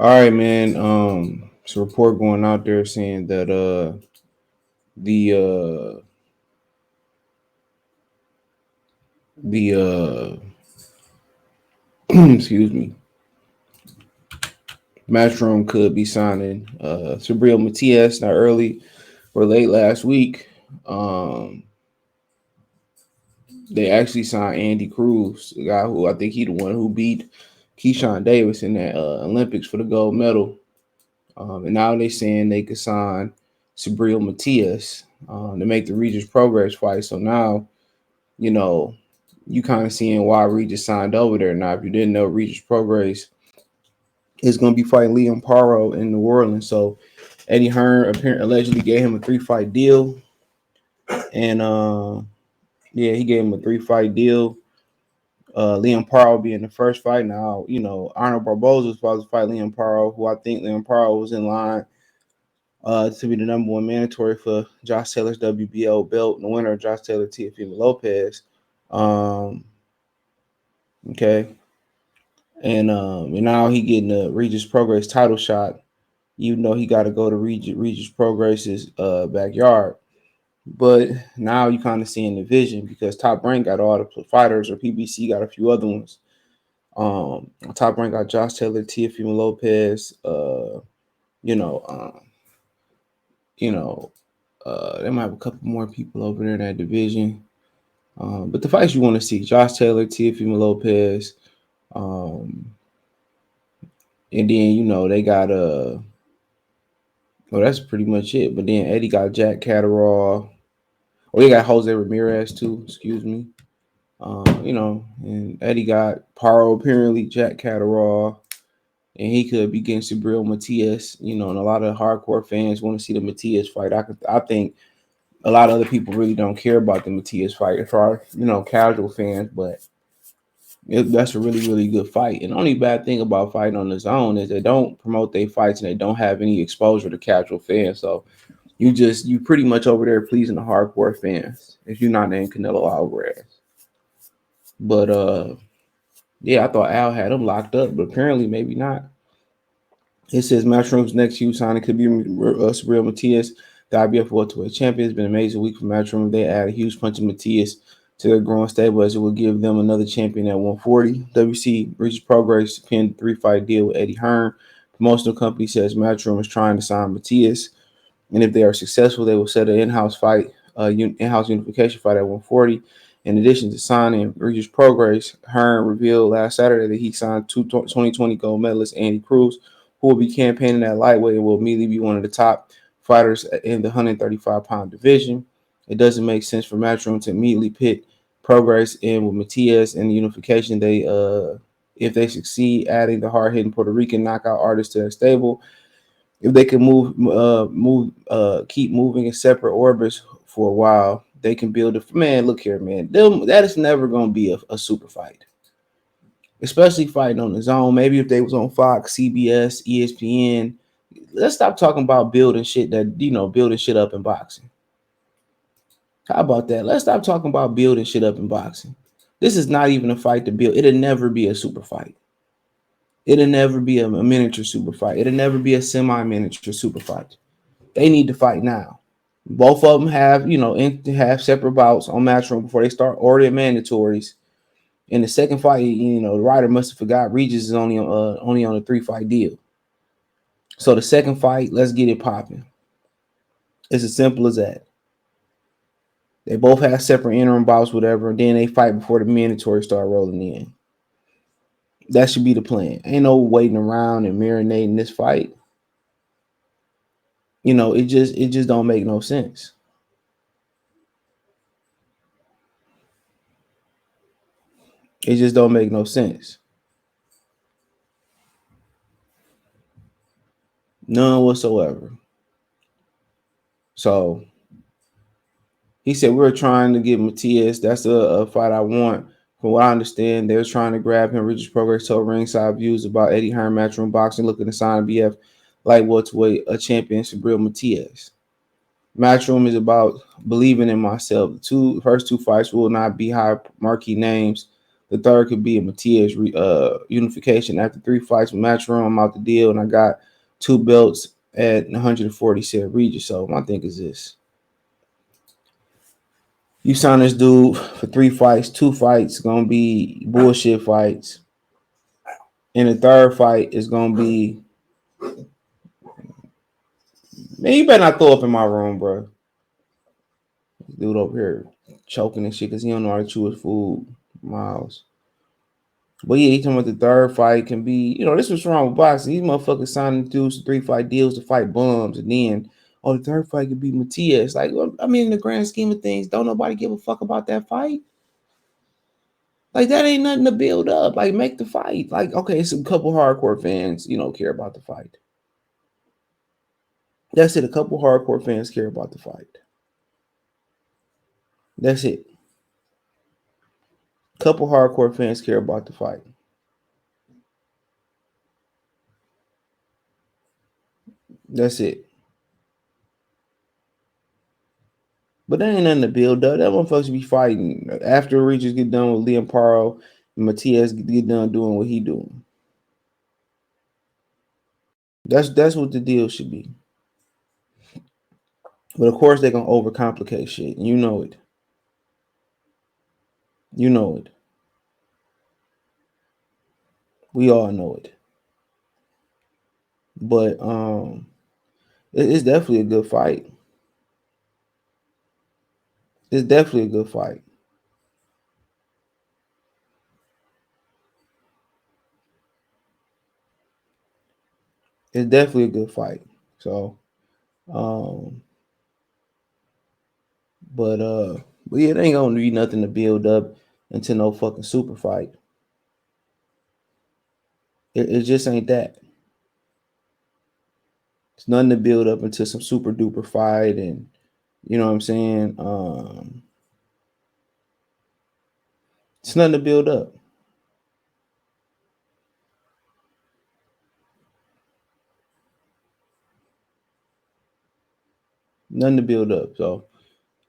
All right, man. It's a report going out there saying that the excuse me, Matchroom could be signing Subriel Matias not early or late last week. Um, they actually signed Andy Cruz, the guy who I think he the one who beat Keyshawn Davis in that Olympics for the gold medal. And now they're saying they could sign Subriel Matias to make the Regis Prograis fight. So now, you know, you kind of seeing why Regis signed over there. Now, if you didn't know, Regis Prograis is going to be fighting Liam Paro in New Orleans. So Eddie Hearn apparently allegedly gave him a 3-fight deal, and yeah, he gave him a 3-fight deal. Liam Paro will be in the first fight. Now, Arnold Barboza was supposed to fight Liam Paro, who I think Liam Paro was in line to be the number one mandatory for Josh Taylor's WBO belt, and the winner of Josh Taylor Teofimo Lopez. Okay. And now he getting the Regis Prograis title shot, even though he got to go to Regis Prograis' backyard. But now you kind of seeing the vision because Top Rank got all the fighters, or PBC got a few other ones. Top Rank got Josh Taylor, Teofimo Lopez. You know, you know, they might have a couple more people over there in that division. But the fights you want to see: Josh Taylor, Teofimo Lopez. And then they got well, that's pretty much it. But then Eddie got Jack Catterall. Oh, they got Jose Ramirez too. Excuse me. And Eddie got Paro apparently, Jack Catterall, and he could be getting Subriel Matias. And a lot of hardcore fans want to see the Matias fight. I think a lot of other people really don't care about the Matias fight as far casual fans, but that's a really, really good fight. And the only bad thing about fighting on the zone is they don't promote their fights and they don't have any exposure to casual fans. So you pretty much over there pleasing the hardcore fans if you're not named Canelo Alvarez. But yeah, I thought Al had him locked up, but apparently maybe not. It says Matchroom's next huge signing could be Subriel Matias, the IBF welterweight champion. It's been an amazing week for Matchroom. They add a huge punch of Matias to their growing stable as it will give them another champion at 140. WC Regis Prograis pinned 3-fight deal with Eddie Hearn. Promotional company says Matchroom is trying to sign Matias, and if they are successful, they will set an in-house fight, in-house unification fight at 140. In addition to signing Regis Prograis, Hearn revealed last Saturday that he signed 2020 gold medalist Andy Cruz, who will be campaigning at lightweight and will immediately be one of the top fighters in the 135-pound division. It doesn't make sense for Matchroom to immediately pit Prograis in with Matias and the unification. If they succeed adding the hard-hitting Puerto Rican knockout artist to their stable, if they can keep moving in separate orbits for a while, they can build a man. Look here, man. That is never going to be a super fight, especially fighting on the zone. Maybe if they was on Fox, CBS, ESPN. Let's stop talking about building shit up in boxing. How about that? Let's stop talking about building shit up in boxing. This is not even a fight to build. It'll never be a super fight. It'll never be a miniature super fight. It'll never be a semi-miniature super fight. They need to fight now. Both of them have separate bouts on Matchroom before they start ordering mandatories. In the second fight, the writer must have forgot Regis is only on a 3-fight deal. So the second fight, let's get it popping. It's as simple as that. They both have separate interim bouts, whatever, and then they fight before the mandatory start rolling in. That should be the plan. Ain't no waiting around and marinating this fight. It just don't make no sense. It just don't make no sense. None whatsoever. So he said, we're trying to get Matias. That's a fight I want. From what I understand, they're trying to grab him. Regis Prograis told Ringside Views about Eddie Hearn Matchroom Boxing looking to sign BF lightweight a champion, Subriel Matias. Matchroom is about believing in myself. The first two fights will not be high marquee names, The third could be a Matias unification. After 3 fights with Matchroom, I'm out the deal, and I got 2 belts at 140, said Regis. So my thing is this. You sign this dude for 3 fights, 2 fights gonna be bullshit fights. And the third fight is gonna be, man, you better not throw up in my room, bro. This dude over here choking and shit because he don't know how to chew his food. Miles. But yeah, he talking about the third fight can be, this was wrong with boxing. These motherfuckers signing dudes 3-fight deals to fight bums, and then, the third fight could be Matias. Like, I mean, in the grand scheme of things, don't nobody give a fuck about that fight. Like, that ain't nothing to build up. Like, make the fight. Like, okay, some couple hardcore fans, care about the fight. That's it. A couple hardcore fans care about the fight. That's it. Couple hardcore fans care about the fight. That's it. But that ain't nothing to build up. That motherfuckers be fighting after Regis get done with Liam Paro and Matias get done doing what he doing. That's what the deal should be. But of course they're gonna overcomplicate shit. You know it. You know it. We all know it. But it's definitely a good fight. It's definitely a good fight. It's definitely a good fight. So but yeah, it ain't gonna be nothing to build up into no fucking super fight. It just ain't that. It's nothing to build up into some super duper fight, and you know what I'm saying? It's nothing to build up. Nothing to build up. So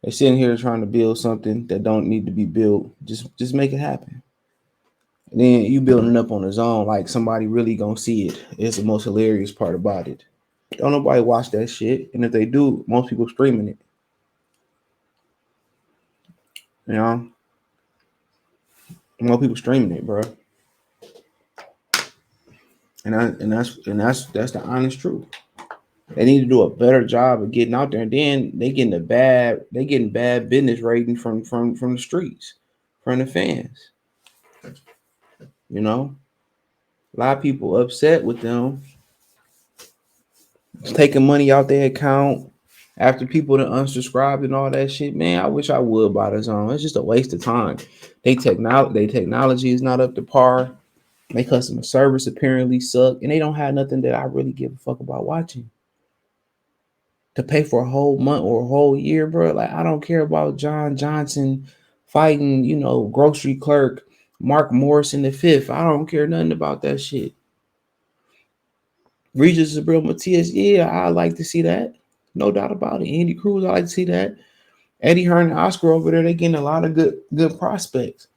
they're sitting here trying to build something that don't need to be built. Just make it happen. And then you building up on his own, like somebody really gonna see it. It's the most hilarious part about it. Don't nobody watch that shit. And if they do, most people streaming it. You know? Most people streaming it, bro. And that's the honest truth. They need to do a better job of getting out there, and then they getting bad business rating from the streets, from the fans. You know, a lot of people upset with them taking money out their account after people that unsubscribed and all that shit. Man, I wish I would buy the zone. It's just a waste of time. They technology is not up to par. Their customer service apparently suck, and they don't have nothing that I really give a fuck about watching. To pay for a whole month or a whole year, bro. Like, I don't care about John Johnson fighting, grocery clerk Mark Morrison the fifth. I don't care nothing about that shit. Regis Subriel Matias, yeah, I like to see that. No doubt about it. Andy Cruz, I like to see that. Eddie Hearn and Oscar over there, they getting a lot of good prospects,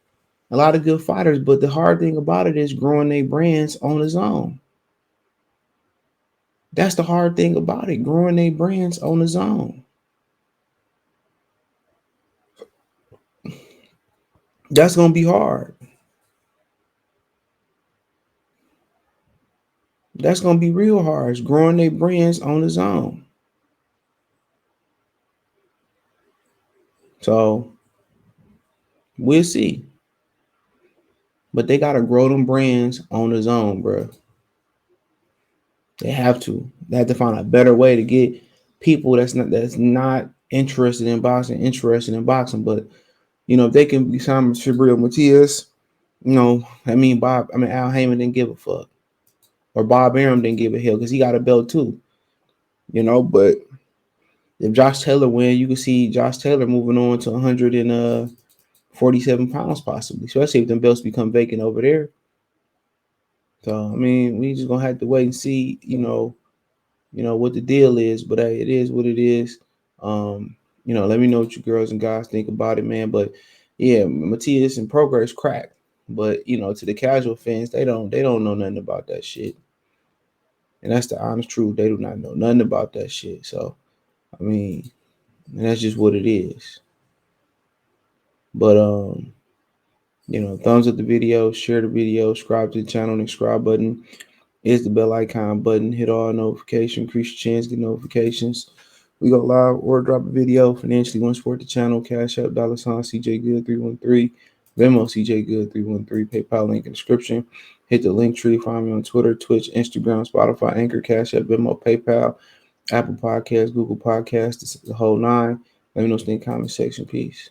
a lot of good fighters. But the hard thing about it is growing their brands on his own. That's the hard thing about it, growing their brands on his own. That's gonna be hard. That's gonna be real hard. It's growing their brands on his own. So we'll see. But they gotta grow them brands on his own, bro. They have to. They have to find a better way to get people that's not interested in boxing. But if they can be Simon Subriel Matias, Al Heyman didn't give a fuck. Or Bob Arum didn't give a hell because he got a belt too. But if Josh Taylor win, you can see Josh Taylor moving on to 147 pounds possibly, especially if them belts become vacant over there. So we just gonna have to wait and see, what the deal is. But hey, it is what it is. Let me know what you girls and guys think about it, man. But yeah, Matias and Prograis cracked. But to the casual fans, they don't know nothing about that shit. And that's the honest truth. They do not know nothing about that shit. So I mean, that's just what it is. But thumbs up the video, share the video, subscribe to the channel, and subscribe button is the bell icon button. Hit all notifications, increase your chance, get notifications. We go live or drop a video. Financially want to support the channel. Cash App, $ CJ Good 313. Venmo CJ Good 313. PayPal link in the description. Hit the link tree. Find me on Twitter, Twitch, Instagram, Spotify, Anchor, Cash App, Venmo, PayPal, Apple Podcasts, Google Podcasts, the whole nine. Let me know in the comment section. Peace.